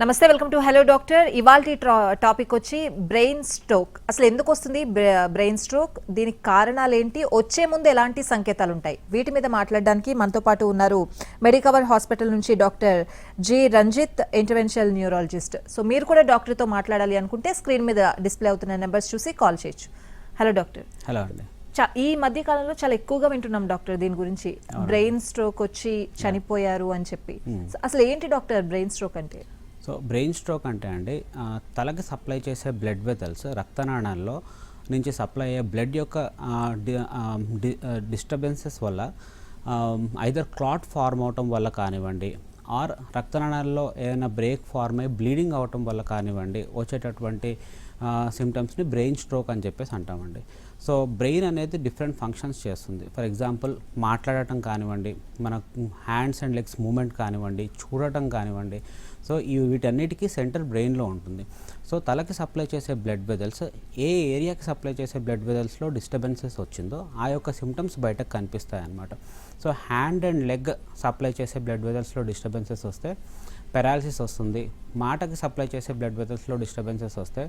నమస్తే, welcome to hello doctor. ఇవాల్టి topic వచ్చి బ్రెయిన్ స్ట్రోక్. అసలు ఎందుకు వస్తుంది బ్రెయిన్ స్ట్రోక్, దీనికి కారణాలు ఏంటి, వచ్చే ముందు ఎలాంటి సంకేతాలు ఉంటాయి, వీటి మీద మాట్లాడడానికి మనతో పాటు ఉన్నారు మెడికవర్ హాస్పిటల్ నుంచి doctor G Ranjith, interventional neurologist. So మీరు కూడా డాక్టర్తో మాట్లాడాలి అనుకుంటే స్క్రీన్ మీద డిస్ప్లే అవుతున్న నెంబర్స్ చూసి కాల్ చేయొచ్చు. Hello doctor. హలో అండి. ఈ మధ్య కాలంలో చాలా ఎక్కువగా వింటున్నాం డాక్టర్ దీని గురించి, బ్రెయిన్ స్ట్రోక్ వచ్చి చనిపోయారు అని చెప్పి. అసలు ఏంటి డాక్టర్ బ్రెయిన్ స్ట్రోక్ అంటే? సో బ్రెయిన్ స్ట్రోక్ అంటే అండి, తలకి సప్లై చేసే బ్లడ్ వెసల్స్, రక్తనాళాల్లో నుంచి సప్లై అయ్యే బ్లడ్ యొక్క డిస్టర్బెన్సెస్ వల్ల ఐదర్ క్లాట్ ఫార్మ్ అవటం వల్ల కానివ్వండి, ఆర్ రక్తనాళాల్లో ఏదైనా బ్రేక్ ఫార్మ్ అయ్యి బ్లీడింగ్ అవటం వల్ల కానివ్వండి, వచ్చేటటువంటి సిమ్టమ్స్ని బ్రెయిన్ స్ట్రోక్ అని చెప్పేసి అంటామండి. సో బ్రెయిన్ అనేది డిఫరెంట్ ఫంక్షన్స్ చేస్తుంది. ఫర్ ఎగ్జాంపుల్ మాట్లాడటం కానివ్వండి, మన హ్యాండ్స్ అండ్ లెగ్స్ మూమెంట్ కానివ్వండి, చూడటం కానివ్వండి, సో వీటన్నిటికీ సెంటర్ బ్రెయిన్లో ఉంటుంది. సో తలకి సప్లై చేసే బ్లడ్ వెసల్స్, ఏ ఏరియాకి సప్లై చేసే బ్లడ్ వెసల్స్లో డిస్టర్బెన్సెస్ వచ్చిందో ఆ యొక్క సిమ్టమ్స్ బయటకు కనిపిస్తాయి అన్నమాట. So hand and leg supply చేసే బ్లడ్ వెసల్స్లో డిస్టర్బెన్సెస్ వస్తే పెరాలసిస్ వస్తుంది. మాటకి సప్లై చేసే బ్లడ్ వెసల్స్లో డిస్టర్బెన్సెస్ వస్తే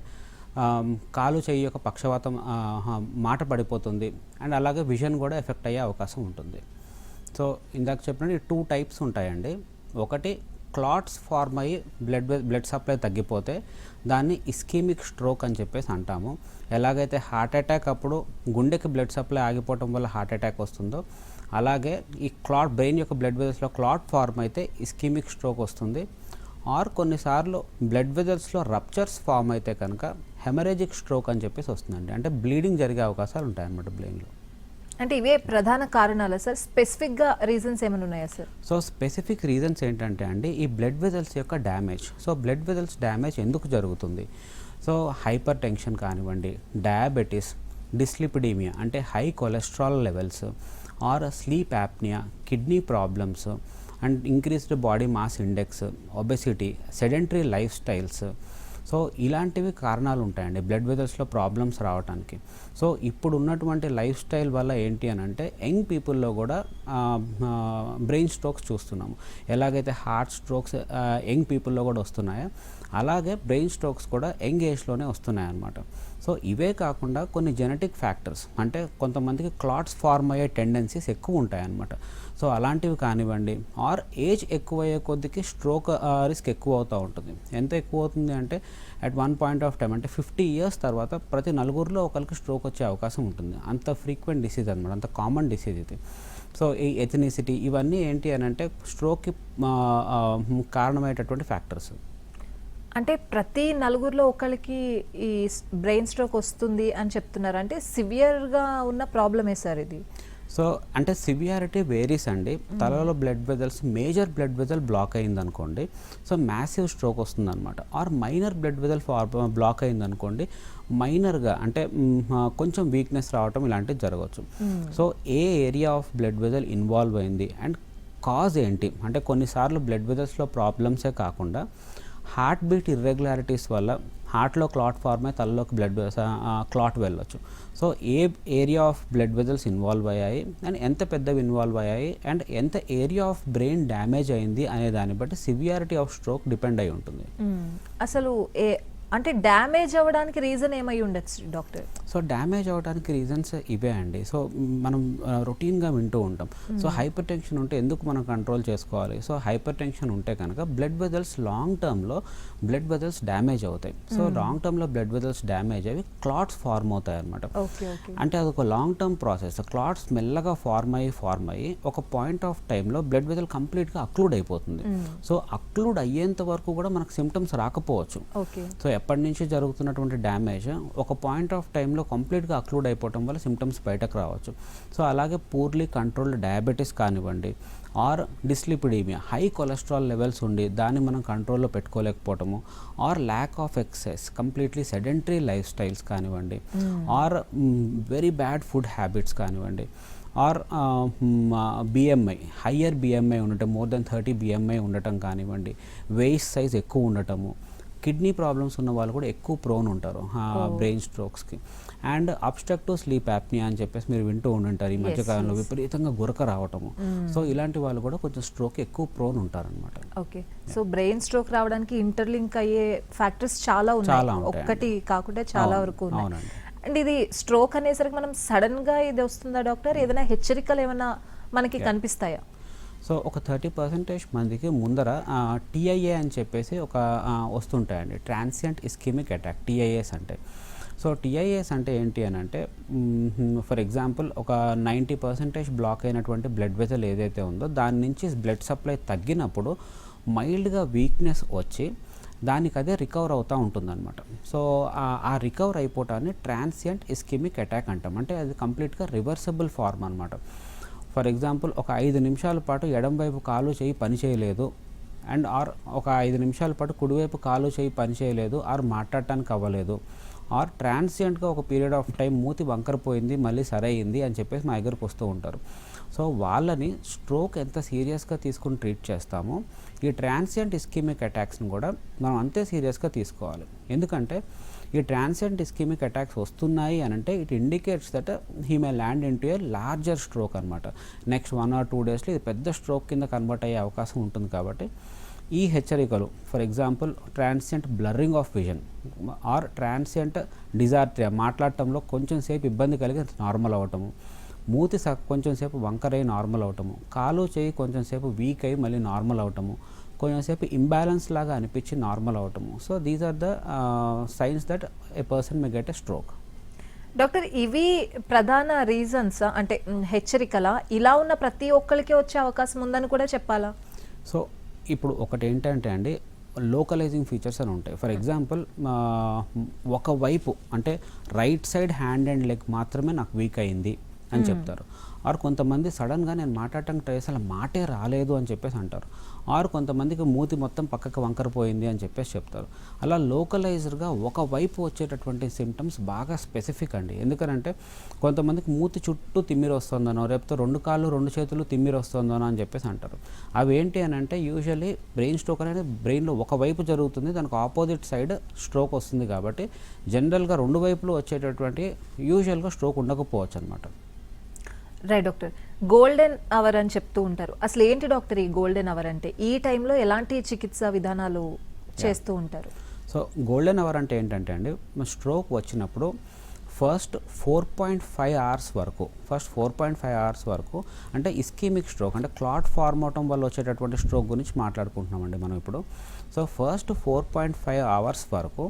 కాలు చెయ్యి యొక్క పక్షవాతం, మాట పడిపోతుంది. అండ్ అలాగే విజన్ కూడా ఎఫెక్ట్ అయ్యే అవకాశం ఉంటుంది. సో ఇందాక చెప్పినట్టు 2 టైప్స్ ఉంటాయండి. ఒకటి క్లాట్స్ ఫార్మ్ అయ్యి బ్లడ్ సప్లై తగ్గిపోతే దాన్ని ఇస్కీమిక్ స్ట్రోక్ అని చెప్పేసి అంటాము. ఎలాగైతే హార్ట్ అటాక్ అప్పుడు గుండెకి బ్లడ్ సప్లై ఆగిపోవటం వల్ల హార్ట్ అటాక్ వస్తుందో, అలాగే ఈ బ్రెయిన్ యొక్క బ్లడ్ వెసల్స్లో క్లాట్ ఫార్మ్ అయితే ఇస్కీమిక్ స్ట్రోక్ వస్తుంది. ఆర్ కొన్నిసార్లు బ్లడ్ వెసల్స్లో రప్చర్స్ ఫామ్ అయితే కనుక హెమరేజిక్ స్ట్రోక్ అని చెప్పేసి వస్తుందండి. అంటే బ్లీడింగ్ జరిగే అవకాశాలు ఉంటాయన్నమాట బ్రెయిన్లో. అంటే ఇవే ప్రధాన కారణాలా సార్? స్పెసిఫిక్గా రీజన్స్ ఏమైనా ఉన్నాయా సార్? సో స్పెసిఫిక్ రీజన్స్ ఏంటంటే అండి, ఈ బ్లడ్ వెసల్స్ యొక్క damage. So blood vessels damage ఎందుకు జరుగుతుంది? సో హైపర్ టెన్షన్ కానివ్వండి, డయాబెటీస్, డిస్లిపిడీమియా అంటే high cholesterol levels, or sleep apnea, kidney problems and increased body mass index, obesity, sedentary lifestyles. So ఇలాంటివి కారణాలు ఉంటాయండి బ్లడ్ వెసల్స్లో problems రావడానికి. సో ఇప్పుడు ఉన్నటువంటి లైఫ్ స్టైల్ వల్ల ఏంటి అని అంటే, యంగ్ పీపుల్లో కూడా బ్రెయిన్ స్ట్రోక్స్ చూస్తున్నాము. ఎలాగైతే హార్ట్ స్ట్రోక్స్ యంగ్ పీపుల్లో కూడా వస్తున్నాయో, అలాగే బ్రెయిన్ స్ట్రోక్స్ కూడా యంగ్ ఏజ్లోనే వస్తున్నాయి అన్నమాట. సో ఇవే కాకుండా కొన్ని జెనెటిక్ ఫ్యాక్టర్స్, అంటే కొంతమందికి క్లాట్స్ ఫార్మ్ అయ్యే టెండెన్సీస్ ఎక్కువ ఉంటాయి అన్నమాట. సో అలాంటివి కానివ్వండి, ఆర్ ఏజ్ ఎక్కువ అయ్యే కొద్దికి స్ట్రోక్ రిస్క్ ఎక్కువ అవుతూ ఉంటుంది. ఎంత ఎక్కువ అవుతుంది అంటే, at one point of time అంటే 50 years తర్వాత ప్రతి 4 ఒకరికి స్ట్రోక్ వచ్చే అవకాశం ఉంటుంది. అంత ఫ్రీక్వెంట్ డిసీజ్ అనమాట, అంత కామన్ డిసీజ్ ఇది. సో ఈ ఎథనిసిటీ, ఇవన్నీ ఏంటి అని అంటే స్ట్రోక్కి కారణమయ్యేటటువంటి ఫ్యాక్టర్స్. అంటే ప్రతి 4 ఒకరికి ఈ బ్రెయిన్ స్ట్రోక్ వస్తుంది అని చెప్తున్నారు. అంటే సివియర్గా ఉన్న ప్రాబ్లమే సార్ ఇది? సో అంటే సివియారిటీ వేరీస్ అండి. తలలో blood vessels, major blood vessel block అయింది అనుకోండి, సో మ్యాసివ్ స్ట్రోక్ వస్తుంది అనమాట. Or minor blood vessel block అయింది అనుకోండి, మైనర్గా అంటే కొంచెం వీక్నెస్ రావటం ఇలాంటివి జరగవచ్చు. సో ఏ area of blood vessel involve అయింది అండ్ కాజ్ ఏంటి అంటే, కొన్నిసార్లు బ్లడ్ వెసల్స్లో ప్రాబ్లమ్సే కాకుండా హార్ట్ బీట్ ఇర్రెగ్యులారిటీస్ వల్ల హార్ట్లో క్లాట్ ఫార్మ్ అయ్యి తలలోకి బ్లడ్ క్లాట్ వెళ్ళొచ్చు. సో ఏ area of blood vessels involve అయ్యాయి అండ్ ఎంత పెద్దవి ఇన్వాల్వ్ అయ్యాయి అండ్ ఎంత ఏరియా ఆఫ్ బ్రెయిన్ డ్యామేజ్ అయింది అనే దాన్ని బట్టి సివియారిటీ ఆఫ్ స్ట్రోక్ డిపెండ్ అయి ఉంటుంది. అసలు అంటే డ్యామేజ్ అవ్వడానికి రీజన్ ఏమై ఉండొచ్చు డాక్టర్? సో డ్యామేజ్ అవ్వడానికి రీజన్స్ ఇవే అండి. సో మనం రొటీన్గా వింటూ ఉంటాం. సో హైపర్ టెన్షన్ ఉంటే ఎందుకు మనం కంట్రోల్ చేసుకోవాలి? సో హైపర్ టెన్షన్ ఉంటే కనుక బ్లడ్ వెసల్స్ లాంగ్ టర్మ్లో బ్లడ్ వెసల్స్ డ్యామేజ్ అవుతాయి. సో లాంగ్ టర్మ్లో బ్లడ్ వెసల్స్ డ్యామేజ్ అవి క్లాట్స్ ఫార్మ్ అవుతాయి అనమాట. అంటే అదొక లాంగ్ టర్మ్ ప్రాసెస్. క్లాట్స్ మెల్లగా ఫార్మ్ అయ్యి ఒక పాయింట్ ఆఫ్ టైంలో బ్లడ్ వెసల్ కంప్లీట్గా అక్లూడ్ అయిపోతుంది. సో అక్లూడ్ అయ్యేంత వరకు కూడా మనకు సిమ్టమ్స్ రాకపోవచ్చు. సో ఎప్పటి నుంచి జరుగుతున్నటువంటి డ్యామేజ్ ఒక పాయింట్ ఆఫ్ టైంలో కంప్లీట్గా అక్లూడ్ అయిపోవటం వల్ల సిమ్టమ్స్ బయటకు రావచ్చు. సో అలాగే పూర్లీ కంట్రోల్డ్ డయాబెటీస్ కానివ్వండి, or dyslipidaemia, high cholesterol levels ఉండి దాన్ని మనం కంట్రోల్లో పెట్టుకోలేకపోవటము, or lack of exercise, completely sedentary lifestyles కానివ్వండి, or very bad food habits కానివ్వండి, ఆర్ బిఎంఐ, హయ్యర్ బిఎంఐ ఉండటం, మోర్ దెన్ 30 బిఎంఐ ఉండటం కానివ్వండి, వేస్ట్ సైజ్ ఎక్కువ ఉండటము, కిడ్నీ ప్రాబ్లమ్స్ ఉన్న వాళ్ళు కూడా ఎక్కువ ప్రోన్ ఉంటారు బ్రెయిన్ స్ట్రోక్స్కి. అండ్ అబ్స్ట్రక్టివ్ స్లీప్ యాప్నియా అని చెప్పేసి మీరు వింటూ ఉంటుంటారు ఈ మధ్యకాలంలో, విపరీతంగా గురక రావటము. సో ఇలాంటి వాళ్ళు కూడా కొంచెం స్ట్రోక్ ఎక్కువ ప్రోన్ ఉంటారనమాట. ఓకే, సో బ్రెయిన్ స్ట్రోక్ రావడానికి ఇంటర్లింక్ అయ్యే ఫ్యాక్టర్స్ చాలా ఉన్నాయి, ఒక్కటి కాకుండా చాలా వరకు ఉన్నాయి. అండ్ ఇది స్ట్రోక్ అనేసరికి మనం సడన్ గా ఇది వస్తుందా డాక్టర్, ఏదైనా హెచ్చరికలు ఏమైనా మనకి కనిపిస్తాయా? సో ఒక 30% మందికి ముందర టీఐఏ అని చెప్పేసి ఒక వస్తుంటాయండి, ట్రాన్సియంట్ ఇస్కెమిక్ అటాక్, టీఐఏస్ అంటే. సో టీఐఏస్ అంటే ఏంటి అని అంటే, ఫర్ ఎగ్జాంపుల్ ఒక 90% బ్లాక్ అయినటువంటి బ్లడ్ వెసల్ ఏదైతే ఉందో దాని నుంచి బ్లడ్ సప్లై తగ్గినప్పుడు మైల్డ్గా వీక్నెస్ వచ్చి దానికి అదే రికవర్ అవుతూ ఉంటుందన్నమాట. సో ఆ రికవర్ అయిపోవటాన్ని ట్రాన్సియంట్ ఇస్కెమిక్ అటాక్ అంటాం. అంటే అది కంప్లీట్గా రివర్సబుల్ ఫార్మ్ అనమాట. ఫర్ ఎగ్జాంపుల్ ఒక 5 నిమిషాల పాటు ఎడం వైపు కాలు చేయి పని చేయలేదు, అండ్ ఆర్ ఒక 5 నిమిషాల పాటు కుడివైపు కాలు చేయి పని చేయలేదు, ఆర్ మాట్లాడటానికి అవ్వలేదు, ఆర్ ట్రాన్సియంట్గా ఒక పీరియడ్ ఆఫ్ టైం మూతి వంకరపోయింది మళ్ళీ సరైంది అని చెప్పేసి మా దగ్గరకు వస్తూ ఉంటారు. సో వాళ్ళని స్ట్రోక్ ఎంత సీరియస్గా తీసుకుని ట్రీట్ చేస్తామో ఈ ట్రాన్సియంట్ ఇస్కెమిక్ అటాక్స్ని కూడా మనం అంతే సీరియస్గా తీసుకోవాలి. ఎందుకంటే ఈ ట్రాన్సియంట్ ఇస్కెమిక్ అటాక్స్ వస్తున్నాయి అని అంటే it indicates that he may land in to a larger stroke అనమాట. నెక్స్ట్ 1 or 2 డేస్లో ఇది పెద్ద స్ట్రోక్ కింద కన్వర్ట్ అయ్యే అవకాశం ఉంటుంది. కాబట్టి ఈ హెచ్చరికలు, for example transient blurring of vision or transient dysarthria, మాట్లాడటంలో కొంచెం సేపు ఇబ్బంది కలిగి నార్మల్ అవ్వటము, మూతి కొంచెం సేపు వంకరై నార్మల్ అవటము, కాలు చేయి కొంచెం సేపు వీక్ అయ్యి మళ్ళీ నార్మల్ అవటము, కొంచెంసేపు ఇంబ్యాలెన్స్ లాగా అనిపించి నార్మల్ అవటము. So these are the signs that a person may get a stroke. Doctor, ఇవి ప్రధాన రీజన్స్ అంటే హెచ్చరికల, ఇలా ఉన్న ప్రతి ఒక్కరికి వచ్చే అవకాశం ఉందని కూడా చెప్పాలా? సో ఇప్పుడు ఒకటి ఏంటంటే అండి, లోకలైజింగ్ ఫీచర్స్ అని ఉంటాయి. ఫర్ ఎగ్జాంపుల్ ఒకవైపు అంటే right side hand and leg మాత్రమే నాకు వీక్ అయింది అని చెప్తారు. ఆర్ కొంతమంది సడన్గా నేను మాట్లాడటానికి ట్రై చేసి అలా మాటే రాలేదు అని చెప్పేసి అంటారు. ఆర్ కొంతమందికి మూతి మొత్తం పక్కకు వంకరపోయింది అని చెప్పేసి చెప్తారు. అలా లోకలైజ్డ్గా ఒకవైపు వచ్చేటటువంటి సిమ్టమ్స్ బాగా స్పెసిఫిక్ అండి. ఎందుకంటే కొంతమందికి మూతి చుట్టూ తిమ్మిరి వస్తుందనో, రేపుతో 2 కాళ్ళు 2 చేతులు తిమ్మిరి వస్తుందనో అని చెప్పేసి అంటారు. అవి ఏంటి అని అంటే యూజువల్లీ బ్రెయిన్ స్ట్రోక్ అనేది బ్రెయిన్లో ఒకవైపు జరుగుతుంది, దానికి ఆపోజిట్ సైడ్ స్ట్రోక్ వస్తుంది. కాబట్టి జనరల్గా 2 వైపులు వచ్చేటటువంటి యూజువల్గా స్ట్రోక్ ఉండకపోవచ్చు అనమాట. రైట్ డాక్టర్, గోల్డెన్ అవర్ అని చెప్తూ ఉంటారు. అసలు ఏంటి డాక్టర్ ఈ గోల్డెన్ అవర్ అంటే? ఈ టైంలో ఎలాంటి చికిత్సా విధానాలు చేస్తూ ఉంటారు? సో గోల్డెన్ అవర్ అంటే ఏంటంటే అండి, స్ట్రోక్ వచ్చినప్పుడు ఫస్ట్ 4.5 అవర్స్ వరకు అంటే ఇస్కెమిక్ స్ట్రోక్ అంటే క్లాట్ ఫార్మ్ అవటం వల్ల వచ్చేటటువంటి స్ట్రోక్ గురించి మాట్లాడుకుంటున్నామండి మనం ఇప్పుడు. సో ఫస్ట్ 4.5 అవర్స్ వరకు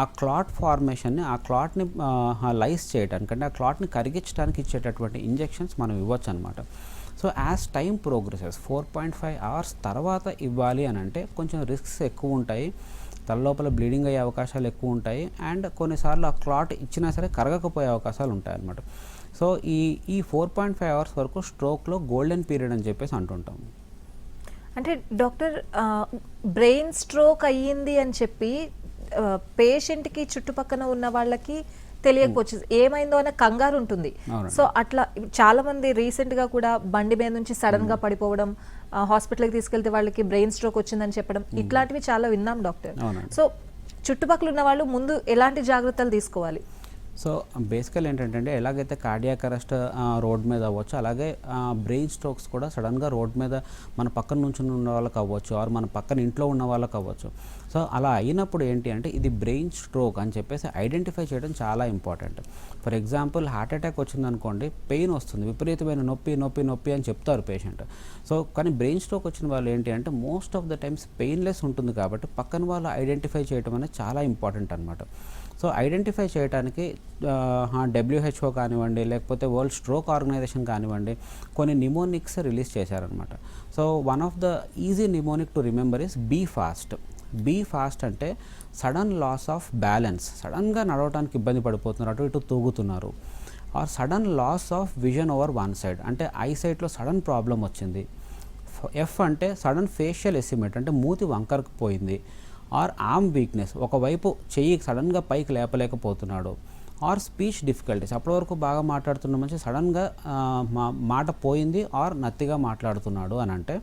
ఆ క్లాట్ ఫార్మేషన్ని, ఆ క్లాట్ని లైస్ చేయడానికి అంటే ఆ క్లాట్ని కరిగించడానికి ఇచ్చేటటువంటి ఇంజెక్షన్స్ మనం ఇవ్వచ్చు అనమాట. So as time progresses 4.5 hours తర్వాత ఇవ్వాలి అని అంటే కొంచెం రిస్క్స్ ఎక్కువ ఉంటాయి, తలలోపల బ్లీడింగ్ అయ్యే అవకాశాలు ఎక్కువ ఉంటాయి, అండ్ కొన్నిసార్లు ఆ క్లాట్ ఇచ్చినా సరే కరగకపోయే అవకాశాలు ఉంటాయి అన్నమాట. సో ఈ 4.5 అవర్స్ వరకు స్ట్రోక్లో గోల్డెన్ పీరియడ్ అని చెప్పేసి అంటుంటాం. అంటే డాక్టర్, బ్రెయిన్ స్ట్రోక్ అయ్యింది అని చెప్పి పేషెంట్కి చుట్టుపక్కల ఉన్న వాళ్ళకి తెలియకపోవచ్చు, ఏమైందో అనే కంగారు ఉంటుంది. సో అట్లా చాలా మంది రీసెంట్ గా కూడా బండి మీద నుంచి సడన్ గా పడిపోవడం, హాస్పిటల్కి తీసుకెళ్తే వాళ్ళకి బ్రెయిన్ స్ట్రోక్ వచ్చిందని చెప్పడం, ఇట్లాంటివి చాలా విన్నాం డాక్టర్. సో చుట్టుపక్కల ఉన్న వాళ్ళు ముందు ఎలాంటి జాగ్రత్తలు తీసుకోవాలి? సో బేసికల్ ఏంటంటే ఎలాగైతే కార్డియాక్ అరెస్ట్ రోడ్ మీద అవ్వచ్చు, అలాగే బ్రెయిన్ స్ట్రోక్స్ కూడా సడన్గా రోడ్ మీద మన పక్కన నుంచి ఉన్న వాళ్ళకి అవ్వచ్చు, ఆర్ మన పక్కన ఇంట్లో ఉన్న వాళ్ళకి అవ్వచ్చు. సో అలా అయినప్పుడు ఏంటి అంటే ఇది బ్రెయిన్ స్ట్రోక్ అని చెప్పేసి ఐడెంటిఫై చేయడం చాలా important. For example heart attack వచ్చిందనుకోండి, పెయిన్ వస్తుంది, విపరీతమైన నొప్పి నొప్పి నొప్పి అని చెప్తారు పేషెంట్. సో కానీ బ్రెయిన్ స్ట్రోక్ వచ్చిన వాళ్ళు ఏంటి అంటే most of the times painless ఉంటుంది. కాబట్టి పక్కన వాళ్ళు ఐడెంటిఫై చేయడం అనేది చాలా ఇంపార్టెంట్ అనమాట. సో ఐడెంటిఫై చేయడానికి WHO కానివ్వండి, లేకపోతే వరల్డ్ స్ట్రోక్ ఆర్గనైజేషన్ కానివ్వండి, కొన్ని నిమోనిక్స్ రిలీజ్ చేశారనమాట. So one of the easy mnemonic to remember is be fast. Be fast అంటే సడన్ లాస్ ఆఫ్ బ్యాలెన్స్, సడన్గా నడవడానికి ఇబ్బంది పడిపోతున్నారు, అటు ఇటు తూగుతున్నారు. Or sudden loss of vision over one side అంటే ఐ సైట్లో సడన్ ప్రాబ్లం వచ్చింది. ఎఫ్ అంటే సడన్ ఫేషియల్ ఎసిమెట్ అంటే మూతి వంకరకు పోయింది. ఆర్ ఆర్మ్ వీక్నెస్, ఒకవైపు చెయ్యి సడన్గా పైకి లేపలేకపోతున్నాడు. ఆర్ స్పీచ్ డిఫికల్టీస్, అప్పటి వరకు బాగా మాట్లాడుతున్న మనిషి సడన్గా మాట పోయింది ఆర్ నత్తిగా మాట్లాడుతున్నాడు అని అంటే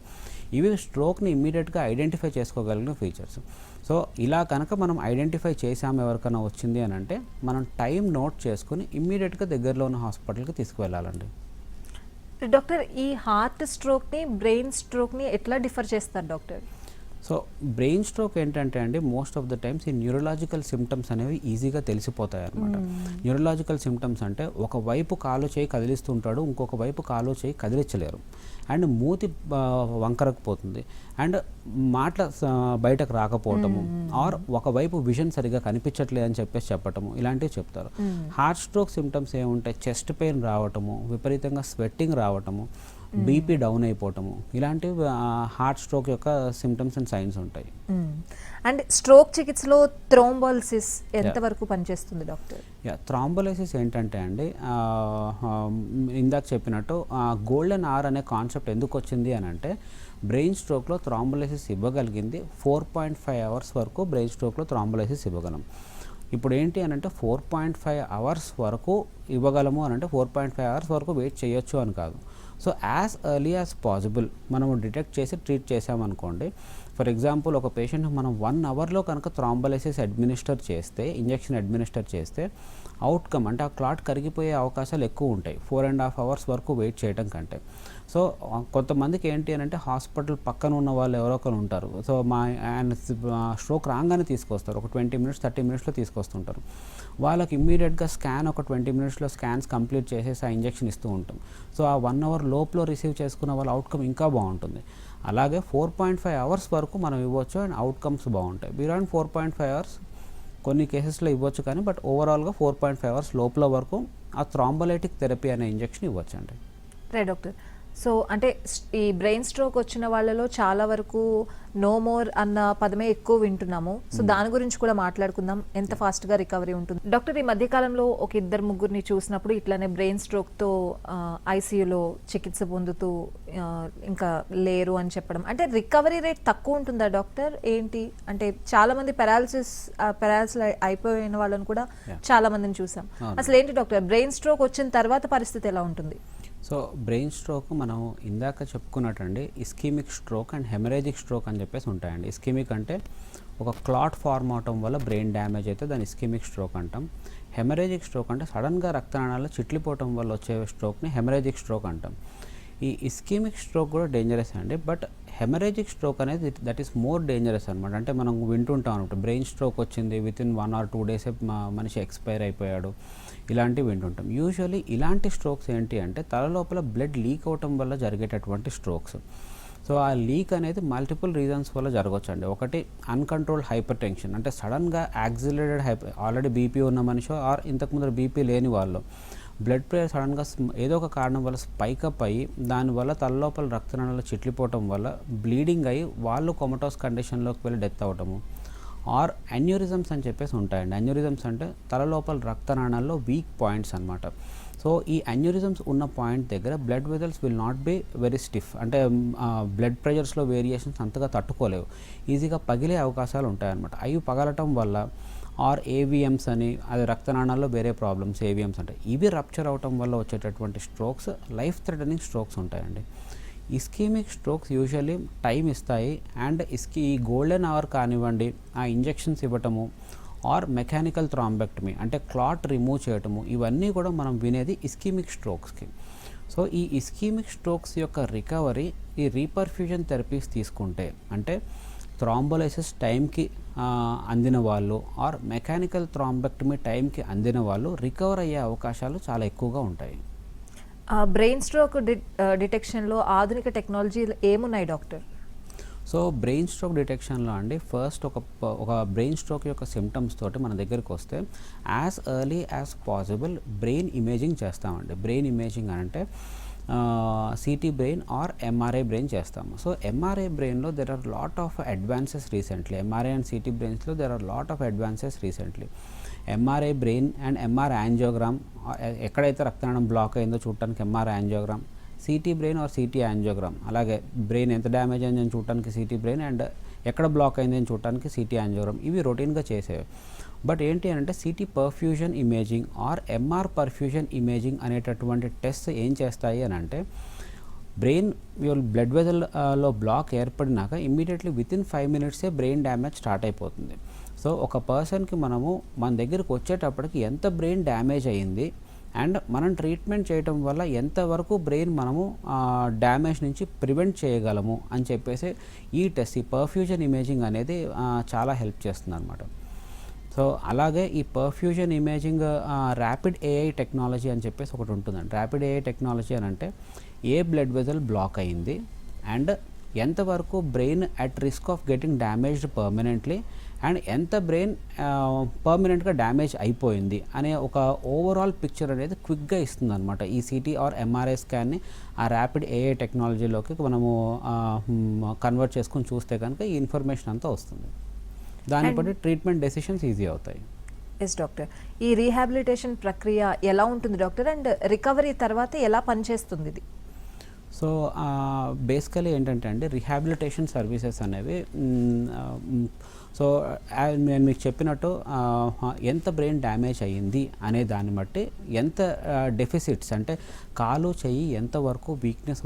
ఇవి స్ట్రోక్ని ఇమ్మీడియట్గా ఐడెంటిఫై చేసుకోగలిగిన ఫీచర్స్. సో ఇలా కనుక మనం ఐడెంటిఫై చేసాము ఎవరికైనా వచ్చింది అని అంటే మనం టైం నోట్ చేసుకుని ఇమ్మీడియట్గా దగ్గరలో ఉన్న హాస్పిటల్కి తీసుకువెళ్ళాలండి. డాక్టర్, ఈ హార్ట్ స్ట్రోక్ని బ్రెయిన్ స్ట్రోక్ని ఎట్లా డిఫర్ చేస్తారు డాక్టర్? సో బ్రెయిన్ స్ట్రోక్ ఏంటంటే అండి, మోస్ట్ ఆఫ్ ద టైమ్స్ ఈ న్యూరలాజికల్ సిమ్టమ్స్ అనేవి ఈజీగా తెలిసిపోతాయి అనమాట. న్యూరలాజికల్ సిమ్టమ్స్ అంటే ఒకవైపు కాలు చేయి కదిలిస్తుంటాడు, ఇంకొక వైపు కాలు చేయి కదిలించలేరు, అండ్ మూతి వంకరకు పోతుంది, అండ్ మాటల బయటకు రాకపోవటము, ఆర్ ఒకవైపు విజన్ సరిగా కనిపించట్లేదు అని చెప్పేసి చెప్పటము, ఇలాంటివి చెప్తారు. హార్ట్ స్ట్రోక్ సిమ్టమ్స్ ఏముంటాయి? చెస్ట్ పెయిన్ రావటము, విపరీతంగా స్వెట్టింగ్ రావటము, బీపీ డౌన్ అయిపోవటము, ఇలాంటివి హార్ట్ స్ట్రోక్ యొక్క సిమ్టమ్స్ అండ్ సైన్స్ ఉంటాయి. అండ్ స్ట్రోక్ చికిత్సలో థ్రోంబోలిసిస్ ఎంతవరకు పనిచేస్తుంది డాక్టర్? థ్రాంబోలైసిస్ ఏంటంటే అండి, ఇందాక చెప్పినట్టు గోల్డెన్ అవర్ అనే కాన్సెప్ట్ ఎందుకు వచ్చింది అని అంటే, బ్రెయిన్ స్ట్రోక్లో థ్రాంబోలైసిస్ ఇవ్వగలిగింది 4.5 అవర్స్ వరకు బ్రెయిన్ స్ట్రోక్లో థ్రాంబోలైసిస్ ఇవ్వగలం. ఇప్పుడు ఏంటి అని అంటే 4.5 అవర్స్ వరకు ఇవ్వగలము అని అంటే 4.5 అవర్స్ వరకు వెయిట్ చేయొచ్చు అని కాదు. So as early as possible మనము డిటెక్ట్ చేసి ట్రీట్ చేసామనుకోండి. ఫర్ ఎగ్జాంపుల్ ఒక పేషెంట్ మనం 1 అవర్లో కనుక థ్రాంబోలైసిస్ అడ్మినిస్టర్ చేస్తే, ఇంజెక్షన్ అడ్మినిస్టర్ చేస్తే అవుట్కమ్ అంటే ఆ క్లాట్ కరిగిపోయే అవకాశాలు ఎక్కువ ఉంటాయి 4.5 అవర్స్ వరకు వెయిట్ చేయడం కంటే. సో కొంతమందికి ఏంటి అని అంటే హాస్పిటల్ పక్కన ఉన్న వాళ్ళు ఎవరో ఒకరు ఉంటారు. సో ఆయన స్ట్రోక్ రాగానే తీసుకొస్తారు, ఒక 20 మినిట్స్ 30 మినిట్స్లో తీసుకొస్తుంటారు. వాళ్ళకి ఇమ్మీడియట్గా స్కాన్ ఒక 20 మినిట్స్లో స్కాన్స్ కంప్లీట్ చేసేసి ఆ ఇంజెక్షన్ ఇస్తూ ఉంటాం. సో ఆ 1 అవర్ లోపల రిసీవ్ చేసుకున్న వాళ్ళ అవుట్కమ్ ఇంకా బాగుంటుంది. అలాగే 4.5 అవర్స్ వరకు మనం ఇవ్వచ్చు అండ్ అవుట్కమ్స్ బాగుంటాయి. బియాండ్ 4.5 అవర్స్ కొన్ని కేసెస్లో ఇవ్వచ్చు, కానీ బట్ ఓవరాల్గా 4.5 అవర్స్ లోపల వరకు ఆ థ్రాంబోలైటిక్ థెరపీ అనే ఇంజెక్షన్ ఇవ్వచ్చు అండి. Right doctor. సో అంటే ఈ బ్రెయిన్ స్ట్రోక్ వచ్చిన వాళ్ళలో చాలా వరకు నో మోర్ అన్న పదమే ఎక్కువ వింటున్నాము. సో దాని గురించి కూడా మాట్లాడుకుందాం, ఎంత ఫాస్ట్గా రికవరీ ఉంటుంది. డాక్టర్, ఈ మధ్యకాలంలో ఒక 2-3 చూసినప్పుడు ఇట్లానే బ్రెయిన్ స్ట్రోక్తో ఐసీయూలో చికిత్స పొందుతూ ఇంకా లేరు అని చెప్పడం, అంటే రికవరీ రేట్ తక్కువ ఉంటుందా డాక్టర్? ఏంటి అంటే చాలా మంది పెరాలసిస్ అయిపోయిన వాళ్ళని కూడా చాలా మందిని చూసాం. అసలు ఏంటి డాక్టర్, బ్రెయిన్ స్ట్రోక్ వచ్చిన తర్వాత పరిస్థితి ఎలా ఉంటుంది? సో బ్రెయిన్ స్ట్రోక్ మనం ఇందాక చెప్పుకున్నట్టండి, ischaemic stroke and haemorrhagic stroke అని చెప్పేసి ఉంటాయండి. ఇస్కీమిక్ అంటే ఒక క్లాట్ ఫార్మ్ అవటం వల్ల బ్రెయిన్ డ్యామేజ్ అయితే దాన్ని ఇస్కీమిక్ స్ట్రోక్ అంటాం. హెమరేజిక్ స్ట్రోక్ అంటే సడన్గా రక్తనాళాలు చిట్లిపోవటం వల్ల వచ్చే స్ట్రోక్ని హెమరేజిక్ స్ట్రోక్ అంటాం. ఈ ఇస్కీమిక్ స్ట్రోక్ కూడా డేంజరస్ అండి, బట్ హెమరేజిక్ స్ట్రోక్ అనేది దట్ ఈస్ మోర్ డేంజరస్ అనమాట. అంటే మనం వింటుంటాం అనమాట, బ్రెయిన్ స్ట్రోక్ వచ్చింది వితిన్ 1 or 2 days మనిషి ఎక్స్పైర్ అయిపోయాడు, ఇలాంటివి వింటుంటాం. యూజువల్లీ ఇలాంటి స్ట్రోక్స్ ఏంటి అంటే తల లోపల బ్లడ్ లీక్ అవటం వల్ల జరిగేటటువంటి స్ట్రోక్స్. సో ఆ లీక్ అనేది మల్టిపుల్ రీజన్స్ వల్ల జరగవచ్చు అండి. ఒకటి అన్కంట్రోల్డ్ హైపర్ టెన్షన్, అంటే సడన్గా యాక్సిలరేటెడ్ ఆల్రెడీ బీపీ ఉన్న మనిషి ఆర్ ఇంతకుముందు బీపీ లేని వాళ్ళు బ్లడ్ ప్రెషర్ సడన్గా ఏదో ఒక కారణం వల్ల స్పైకప్ అయ్యి దానివల్ల తలలోపల రక్తనాళాలు చిట్లిపోవటం వల్ల బ్లీడింగ్ అయ్యి వాళ్ళు కొమటోస్ కండిషన్లోకి వెళ్ళి డెత్ అవ్వటము, ఆర్ అన్యూరిజమ్స్ అని చెప్పేసి ఉంటాయండి. అన్యూరిజమ్స్ అంటే తలలోపల రక్తనాళాల్లో వీక్ పాయింట్స్ అనమాట. సో ఈ అన్యూరిజమ్స్ ఉన్న పాయింట్ దగ్గర blood vessels will not be very stiff, అంటే బ్లడ్ ప్రెషర్స్లో వేరియేషన్స్ అంతగా తట్టుకోలేవు, ఈజీగా పగిలే అవకాశాలు ఉంటాయన్నమాట. అవి పగలటం వల్ల ఆర్ ఏవిఎమ్స్ అని, అది రక్తనాళాల్లో వేరే ప్రాబ్లమ్స్ ఏవిఎమ్స్ అంటే ఇవి రప్చర్ అవటం వల్ల వచ్చేటటువంటి స్ట్రోక్స్ లైఫ్ థ్రెటనింగ్ స్ట్రోక్స్ ఉంటాయండి. ఇస్కీమిక్ స్ట్రోక్స్ యూజువల్లీ టైం ఇస్తాయి, అండ్ ఈ గోల్డెన్ అవర్ కానివ్వండి, ఆ ఇంజెక్షన్స్ ఇవ్వటము ఆర్ మెకానికల్ థ్రాంబెక్టమీ అంటే క్లాట్ రిమూవ్ చేయటము, ఇవన్నీ కూడా మనం వినేది ఇస్కీమిక్ స్ట్రోక్స్కి. సో ఈ ఇస్కీమిక్ స్ట్రోక్స్ యొక్క రికవరీ ఈ రీపర్ఫ్యూజన్ థెరపీస్ తీసుకుంటే, అంటే థ్రాంబోలైసిస్ టైంకి అందిన వాళ్ళు ఆర్ మెకానికల్ థ్రాంబెక్టమీ టైంకి అందిన వాళ్ళు రికవర్ అయ్యే అవకాశాలు చాలా ఎక్కువగా ఉంటాయి. బ్రెయిన్ స్ట్రోక్ డిటెక్షన్లో ఆధునిక టెక్నాలజీలు ఏమున్నాయి డాక్టర్? సో బ్రెయిన్ స్ట్రోక్ డిటెక్షన్లో అండి, ఫస్ట్ ఒక బ్రెయిన్ స్ట్రోక్ యొక్క సిమ్టమ్స్ తోటి మన దగ్గరికి వస్తే as early as possible brain imaging చేస్తామండి. బ్రెయిన్ ఇమేజింగ్ అంటే CT brain or MRI brain చేస్తాము. సో ఎంఆర్ఐ బ్రెయిన్లో there are lot of advances recently. MRI and CT బ్రెయిన్స్లో there are lot of advances recently. MRI brain and MRI angiogram, ఎక్కడైతే రక్తనాళం block అయిందో చూడటానికి MRI angiogram, CT brain or CT angiogram, అలాగే brain ఎంత damage అయిందని చూడటానికి సిటీ బ్రెయిన్, అండ్ ఎక్కడ బ్లాక్ అయిందని చూడటానికి సిటీ యాంజియోగ్రామ్, ఇవి రొటీన్గా చేసేవి. బట్ ఏంటి అంటే CT perfusion imaging or MR perfusion imaging అనేటటువంటి టెస్ట్ ఏం చేస్తాయి అని అంటే బ్రెయిన్ బ్లడ్ వెజల్లో బ్లాక్ ఏర్పడినాక ఇమ్మీడియట్లీ వితిన్ 5 minutesే బ్రెయిన్ డ్యామేజ్ స్టార్ట్ అయిపోతుంది. సో ఒక పర్సన్కి మనము మన దగ్గరికి వచ్చేటప్పటికి ఎంత బ్రెయిన్ డ్యామేజ్ అయ్యింది అండ్ మనం ట్రీట్మెంట్ చేయటం వల్ల ఎంతవరకు బ్రెయిన్ మనము డ్యామేజ్ నుంచి ప్రివెంట్ చేయగలము అని చెప్పేసి ఈ టెస్ట్, ఈ పర్ఫ్యూజన్ ఇమేజింగ్ అనేది చాలా హెల్ప్ చేస్తుంది అనమాట. సో అలాగే ఈ perfusion imaging rapid AI technology అని చెప్పేసి ఒకటి ఉంటుందండి. ర్యాపిడ్ ఏఐ టెక్నాలజీ అని అంటే ఏ బ్లడ్ వెజల్ బ్లాక్ అయింది అండ్ ఎంతవరకు brain at risk of getting damaged permanently and ఎంత బ్రెయిన్ పర్మనెంట్గా డ్యామేజ్ అయిపోయింది అనే ఒక ఓవరాల్ పిక్చర్ అనేది క్విక్గా ఇస్తుంది అనమాట. ఈ సిటీ ఆర్ ఎంఆర్ఐ స్కాన్ని ఆ ర్యాపిడ్ ఏఐ టెక్నాలజీలోకి మనము కన్వర్ట్ చేసుకొని చూస్తే కనుక ఈ ఇన్ఫర్మేషన్ అంతా వస్తుంది. దాన్ని బట్టి ట్రీట్మెంట్ డెసిషన్స్ ఈజీ అవుతాయి. ఎస్ డాక్టర్, ఈ రీహాబిలిటేషన్ ప్రక్రియ ఎలా ఉంటుంది డాక్టర్ అండ్ రికవరీ తర్వాత ఎలా పనిచేస్తుంది ఇది? సో బేసికలీ ఏంటంటే అండి, రిహాబిలిటేషన్ సర్వీసెస్ అనేవి సో నేను మీకు చెప్పినట్టు ఎంత బ్రెయిన్ డ్యామేజ్ అయ్యింది అనే దాన్ని బట్టి ఎంత డెఫిసిట్స్ అంటే కాలు చెయ్యి ఎంతవరకు వీక్నెస్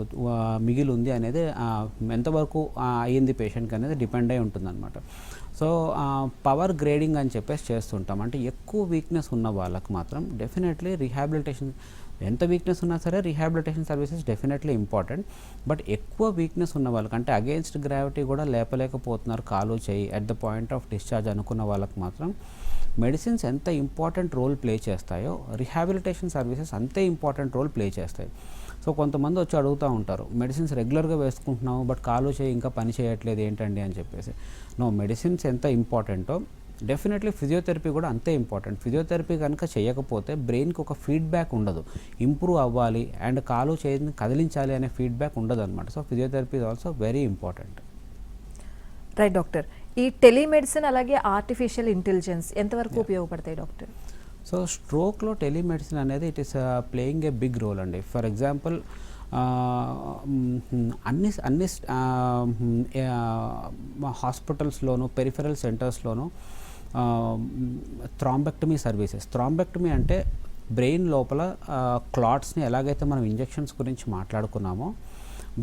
మిగిలి ఉంది అనేది ఎంతవరకు అయ్యింది పేషెంట్కి అనేది డిపెండ్ అయి ఉంటుందన్నమాట. సో పవర్ గ్రేడింగ్ అని చెప్పేసి చేస్తుంటాం. అంటే ఎక్కువ వీక్నెస్ ఉన్న వాళ్ళకు మాత్రం డెఫినెట్లీ రీహాబిలిటేషన్, ఎంత వీక్నెస్ ఉన్నా సరే rehabilitation services definitely important. But ఎక్కువ వీక్నెస్ ఉన్న వాళ్ళకి అంటే అగెయిన్స్ట్ గ్రావిటీ కూడా లేపలేకపోతున్నారు కాలు చేయి at the point of discharge అనుకున్న వాళ్ళకి మాత్రం మెడిసిన్స్ ఎంత ఇంపార్టెంట్ రోల్ ప్లే చేస్తాయో రీహాబిలిటేషన్ సర్వీసెస్ అంతే ఇంపార్టెంట్ రోల్ ప్లే చేస్తాయి. సో కొంతమంది వచ్చి అడుగుతూ ఉంటారు, మెడిసిన్స్ రెగ్యులర్గా వేసుకుంటున్నాము బట్ కాలు చేయి ఇంకా పని చేయట్లేదు ఏంటండి అని చెప్పేసి. నో, మెడిసిన్స్ ఎంత ఇంపార్టెంటో డెఫినెట్లీ ఫిజియోథెరపీ కూడా అంతే ఇంపార్టెంట్. ఫిజియోథెరపీ కనుక చేయకపోతే బ్రెయిన్కి ఒక ఫీడ్బ్యాక్ ఉండదు, ఇంప్రూవ్ అవ్వాలి అండ్ కాలు చేతిని కదిలించాలి అనే ఫీడ్బ్యాక్ ఉండదు అనమాట. So physiotherapy is also very important. Right doctor, ఈ టెలిమెడిసిన్ అలాగే ఆర్టిఫిషియల్ ఇంటెలిజెన్స్ ఎంతవరకు ఉపయోగపడతాయి డాక్టర్? సో స్ట్రోక్లో టెలిమెడిసిన్ అనేది it is playing a big role అండి. ఫర్ ఎగ్జాంపుల్ అన్ని హాస్పిటల్స్లోను పెరిఫెరల్ సెంటర్స్లోను థ్రాంబెక్టమీ సర్వీసెస్. థ్రాంబెక్టమీ అంటే బ్రెయిన్ లోపల క్లాట్స్ని ఎలాగైతే మనం ఇంజెక్షన్స్ గురించి మాట్లాడుకున్నామో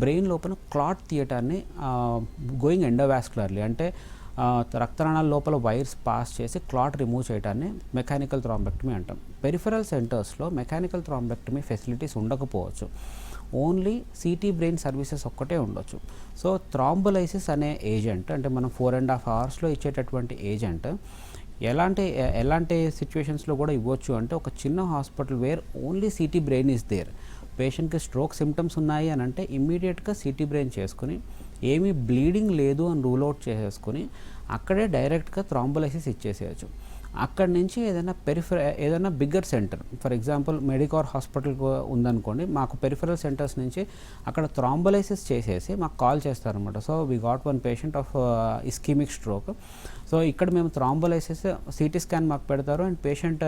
బ్రెయిన్ లోపల క్లాట్ తీయటాన్ని గోయింగ్ ఎండోవాస్కులర్లీ అంటే రక్తనాళాల లోపల వైర్స్ పాస్ చేసి క్లాట్ రిమూవ్ చేయడాన్ని మెకానికల్ థ్రాంబెక్టమీ అంటాం. పెరిఫెరల్ సెంటర్స్లో మెకానికల్ థ్రాంబెక్టమీ ఫెసిలిటీస్ ఉండకపోవచ్చు, ఓన్లీ సిటీ బ్రెయిన్ సర్వీసెస్ ఒక్కటే ఉండొచ్చు. సో థ్రాంబోలైసిస్ అనే ఏజెంట్ అంటే మనం 4.5 hours ఇచ్చేటటువంటి ఏజెంట్ ఎలాంటి సిచ్యువేషన్స్లో కూడా ఇవ్వచ్చు అంటే ఒక చిన్న hospital where only CT brain is there, పేషెంట్కి స్ట్రోక్ సిమ్టమ్స్ ఉన్నాయి అని అంటే ఇమ్మీడియట్గా సిటీ బ్రెయిన్ చేసుకుని ఏమీ బ్లీడింగ్ లేదు అని రూల్ అవుట్ చేసేసుకుని అక్కడే డైరెక్ట్గా థ్రాంబోలైసిస్ ఇచ్చేసేయచ్చు. అక్కడి నుంచి ఏదైనా bigger centre, for example Medicover hospital ఉందనుకోండి, మాకు పెరిఫెరల్ సెంటర్స్ నుంచి అక్కడ థ్రాంబోలైసిస్ చేసేసి మాకు కాల్ చేస్తారనమాట. So we got one patient of ischemic stroke. So ఇక్కడ మేము థ్రాంబోలైసిస్ సిటీ స్కాన్ మాకు పెడతారు అండ్ పేషెంట్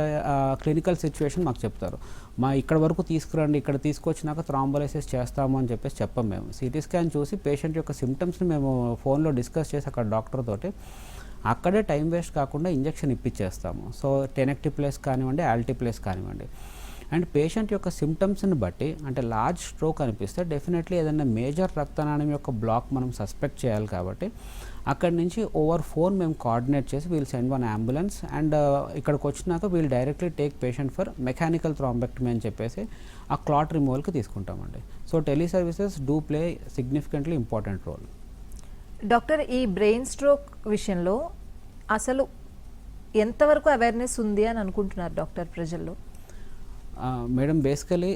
క్లినికల్ సిచ్యువేషన్ మాకు చెప్తారు. ఇక్కడ వరకు తీసుకురండి, ఇక్కడ తీసుకొచ్చినాక థ్రాంబోలైసిస్ చేస్తాము అని చెప్పేసి చెప్పాము. మేము సిటీ స్కాన్ చూసి పేషెంట్ యొక్క సిమ్టమ్స్ని మేము ఫోన్లో డిస్కస్ చేసి అక్కడ డాక్టర్ తోటి అక్కడే టైం వేస్ట్ కాకుండా ఇంజెక్షన్ ఇప్పించేస్తాము. సో టెనెక్టిప్లేస్ కానివ్వండి, ఆల్టిప్లేస్ కానివ్వండి. అండ్ పేషెంట్ యొక్క సిమ్టమ్స్ని బట్టి అంటే లార్జ్ స్ట్రోక్ అనిపిస్తే డెఫినెట్లీ ఏదైనా మేజర్ రక్తనాళం యొక్క బ్లాక్ మనం సస్పెక్ట్ చేయాలి కాబట్టి అక్కడి నుంచి ఓవర్ ఫోన్ మేము కోఆర్డినేట్ చేసి we'll send one ambulance and ఇక్కడికి వచ్చినాక we'll directly take patient for mechanical thrombectomy అని చెప్పేసి ఆ క్లాట్ రిమూవల్కి తీసుకుంటామండి. So tele services do play significantly important role. Doctor, ఈ బ్రెయిన్ స్ట్రోక్ విషయంలో అసలు ఎంతవరకు అవేర్నెస్ ఉంది అని అనుకుంటున్నారు డాక్టర్ ప్రజల్లో? మేడం, బేసికలీ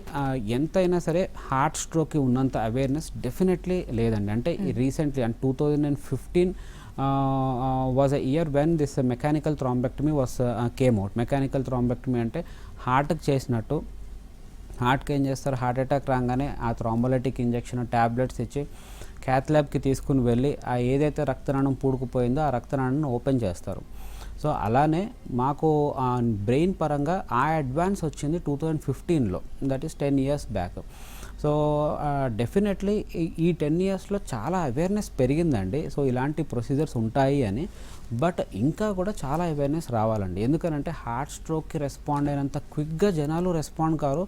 ఎంతైనా సరే హార్ట్ స్ట్రోక్కి ఉన్నంత అవేర్నెస్ డెఫినెట్లీ లేదండి. అంటే రీసెంట్లీ అంటే 2015 was a year when this mechanical thrombectomy was came out. Mechanical thrombectomy అంటే హార్ట్కి చేసినట్టు, హార్ట్కి ఏం చేస్తారు, హార్ట్ అటాక్ రాగానే ఆ థ్రాంబోలైటిక్ ఇంజెక్షన్ ట్యాబ్లెట్స్ ఇచ్చి క్యాత్ ల్యాబ్కి తీసుకుని వెళ్ళి ఆ ఏదైతే రక్తనాళం పూడుకుపోయిందో ఆ రక్తనాళాన్ని ఓపెన్ చేస్తారు. సో అలానే మాకు బ్రెయిన్ పరంగా ఆ అడ్వాన్స్ వచ్చింది 2015లో, that is 10 years back. So so definitely ఈ 10 ఇయర్స్లో చాలా అవేర్నెస్ పెరిగిందండి. సో ఇలాంటి ప్రొసీజర్స్ ఉంటాయి అని. బట్ ఇంకా కూడా చాలా అవేర్నెస్ రావాలండి. ఎందుకనంటే హార్ట్ స్ట్రోక్కి రెస్పాండ్ అయినంత క్విక్గా జనాలు రెస్పాండ్ కారు.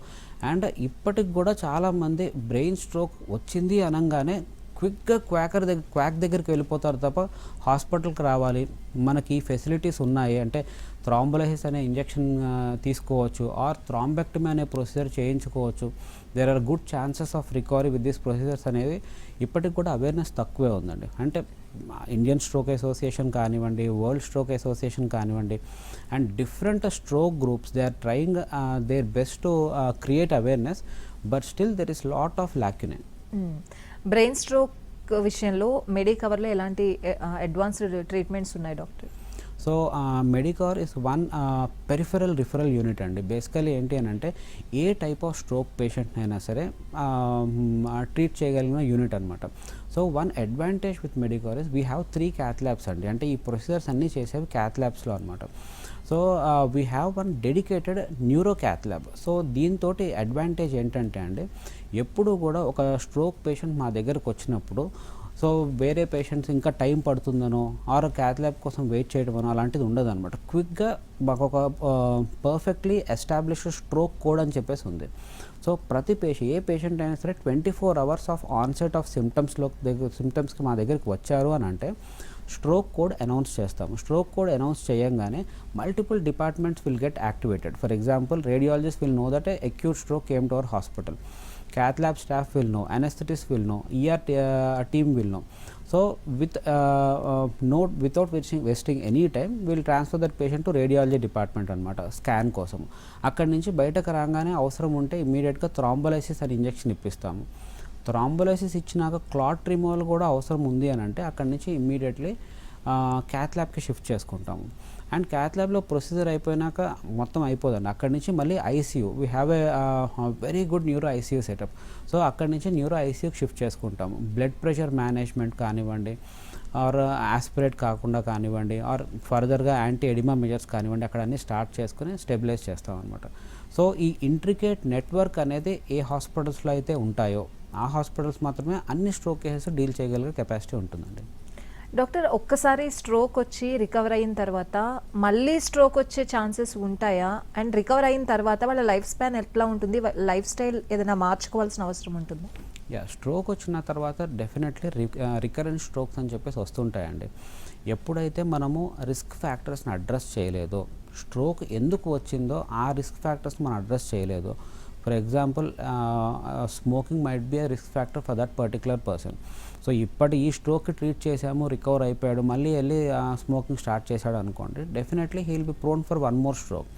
అండ్ ఇప్పటికి కూడా చాలామంది బ్రెయిన్ స్ట్రోక్ వచ్చింది అనగానే క్విక్గా క్వాక్ దగ్గరికి వెళ్ళిపోతారు తప్ప హాస్పిటల్కి రావాలి, మనకి ఫెసిలిటీస్ ఉన్నాయి అంటే థ్రాంబోలైసిస్ అనే ఇంజెక్షన్ తీసుకోవచ్చు, ఆర్ థ్రాంబెక్టమీ అనే ప్రొసీజర్ చేయించుకోవచ్చు. There are good chances of recovery with this procedures అనేది ఇప్పటికి కూడా అవేర్నెస్ తక్కువే ఉందండి. అంటే ఇండియన్ స్ట్రోక్ అసోసియేషన్ కానివ్వండి, వరల్డ్ స్ట్రోక్ అసోసియేషన్ కానివ్వండి, and different stroke groups they are trying their best to create awareness, but still there is lot of lacunae. Brain stroke విషయంలో మెడికవర్లో ఎలాంటి అడ్వాన్స్డ్ ట్రీట్మెంట్స్ ఉన్నాయి doctor? So Medicover is one peripheral referral unit అండి. Basically ఏంటి అని అంటే ఏ type of stroke patient అయినా సరే ట్రీట్ చేయగలిగిన యూనిట్ అనమాట. So one advantage with Medicover is we have 3 cath labs అండి. అంటే ఈ ప్రొసీజర్స్ అన్నీ చేసేవి cath labsలో అనమాట. So we have one dedicated neuro cath lab. So దీంతో అడ్వాంటేజ్ ఏంటంటే అండి, ఎప్పుడు కూడా ఒక స్ట్రోక్ పేషెంట్ మా దగ్గరకు వచ్చినప్పుడు సో వేరే పేషెంట్స్ ఇంకా టైం పడుతుందనో ఆర్ cath lab కోసం వెయిట్ చేయడమనో అలాంటిది ఉండదు అనమాట. క్విక్గా మాకు ఒక పర్ఫెక్ట్లీ ఎస్టాబ్లిష్డ్ స్ట్రోక్ కోడ్ అని చెప్పేసి ఉంది. సో ప్రతి ఏ పేషెంట్ అయినా సరే 24 hours ఆఫ్ ఆన్సెట్ ఆఫ్ సిమ్టమ్స్కి మా దగ్గరికి వచ్చారు అని అంటే స్ట్రోక్ కోడ్ అనౌన్స్ చేస్తాము. స్ట్రోక్ కోడ్ అనౌన్స్ చేయంగానే multiple departments will get activated. For example radiologist will know that acute stroke came to our hospital. Cath lab staff will know, anesthetist will know, ER team will know. So without wasting any time, we will transfer that patient to radiology department అనమాట scan కోసం. అక్కడి నుంచి బయటకు రాగానే అవసరం ఉంటే ఇమీడియట్గా thrombolysis అని ఇంజెక్షన్ ఇప్పిస్తాము. థ్రాంబోలైసిస్ ఇచ్చినాక క్లాట్ రిమూవల్ కూడా అవసరం ఉంది అని అంటే అక్కడి నుంచి ఇమ్మీడియట్లీ cath labకి షిఫ్ట్ చేసుకుంటాము. అండ్ cath labలో ప్రొసీజర్ అయిపోయినాక మొత్తం అయిపోదండి. అక్కడి నుంచి మళ్ళీ ICU, we have a very good neuro ICU setup. So అక్కడి నుంచి న్యూరో ఐసీయూకి షిఫ్ట్ చేసుకుంటాము. బ్లడ్ ప్రెషర్ మేనేజ్మెంట్ కానివ్వండి, ఆర్ ఆస్పిరేట్ కాకుండా కానివ్వండి, ఆర్ ఫర్దర్గా యాంటీ ఎడిమా మెజర్స్ కానివ్వండి, అక్కడ అన్నీ స్టార్ట్ చేసుకుని స్టెబిలైజ్ చేస్తాం అనమాట. సో ఈ ఇంట్రికేట్ నెట్వర్క్ అనేది ఏ హాస్పిటల్స్లో అయితే ఉంటాయో ఆ హాస్పిటల్స్ మాత్రమే అన్ని స్ట్రోక్ కేసెస్ డీల్ చేయగలిగే కెపాసిటీ ఉంటుందండి. డాక్టర్, ఒక్కసారి స్ట్రోక్ వచ్చి రికవర్ అయిన తర్వాత మళ్ళీ స్ట్రోక్ వచ్చే ఛాన్సెస్ ఉంటాయా? అండ్ రికవర్ అయిన తర్వాత వాళ్ళ లైఫ్ స్పాన్ ఎట్లా ఉంటుంది? లైఫ్ స్టైల్ ఏదైనా మార్చుకోవాల్సిన అవసరం ఉంటుందా? స్ట్రోక్ వచ్చిన తర్వాత డెఫినెట్లీ రికరెంట్ స్ట్రోక్స్ అని చెప్పేసి వస్తుంటాయండి. ఎప్పుడైతే మనము రిస్క్ ఫ్యాక్టర్స్ని అడ్రస్ చేయలేదో, స్ట్రోక్ ఎందుకు వచ్చిందో ఆ రిస్క్ ఫ్యాక్టర్స్ మనం అడ్రస్ చేయలేదో, for example smoking might be a risk factor for that particular person. So ఈ స్ట్రోక్కి ట్రీట్ చేసాము, రికవర్ అయిపోయాడు, మళ్ళీ వెళ్ళి స్మోకింగ్ స్టార్ట్ చేశాడు అనుకోండి, definitely he will be prone for one more stroke.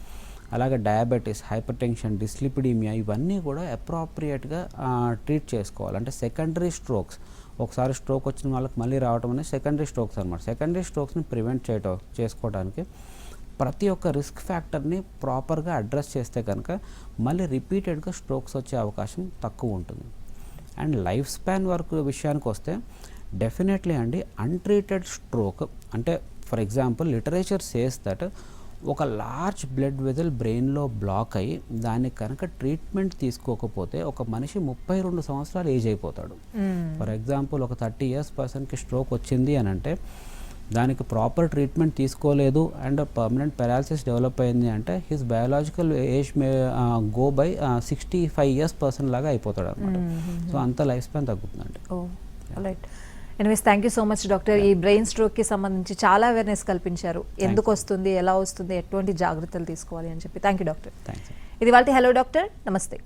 అలాగే డయాబెటీస్, హైపర్ టెన్షన్, డిస్లిపిడీమియా ఇవన్నీ కూడా అప్రాప్రియేట్గా ట్రీట్ చేసుకోవాలి. అంటే సెకండరీ స్ట్రోక్స్, ఒకసారి స్ట్రోక్ వచ్చిన వాళ్ళకి మళ్ళీ రావడం అనేది సెకండరీ స్ట్రోక్స్ అనమాట. సెకండరీ స్ట్రోక్స్ని ప్రివెంట్ చేసుకోవడానికి ప్రతి ఒక్క రిస్క్ ఫ్యాక్టర్ని ప్రాపర్గా అడ్రస్ చేస్తే కనుక మళ్ళీ రిపీటెడ్గా స్ట్రోక్స్ వచ్చే అవకాశం తక్కువ ఉంటుంది. అండ్ లైఫ్ స్పాన్ విషయానికి వస్తే డెఫినెట్లీ అండి అన్ట్రీటెడ్ స్ట్రోక్ అంటే for example literature says that ఒక లార్జ్ బ్లడ్ వెజల్ బ్రెయిన్లో బ్లాక్ అయ్యి దానికి కనుక ట్రీట్మెంట్ తీసుకోకపోతే ఒక మనిషి 32 సంవత్సరాలు ఏజ్ అయిపోతాడు. ఫర్ ఎగ్జాంపుల్ ఒక 30 years పర్సన్కి స్ట్రోక్ వచ్చింది అని అంటే దానికి ప్రాపర్ ట్రీట్మెంట్ తీసుకోలేదు అండ్ పర్మనెంట్ పెరాలసిస్ డెవలప్ అయింది అంటే his biological age may go by 65 years person లాగా అయిపోతాడు అనమాట. సో అంత లైఫ్ స్పాన్ తగ్గుతుందండి. Right. Anyways thank you so much doctor. ఈ బ్రెయిన్ స్ట్రోక్కి సంబంధించి చాలా అవేర్నెస్ కల్పించారు. ఎందుకు వస్తుంది, ఎలా వస్తుంది, ఎటువంటి జాగ్రత్తలు తీసుకోవాలి అని చెప్పి. Thank you doctor. థ్యాంక్స్. ఇది వాళ్ళ హలో డాక్టర్. నమస్తే.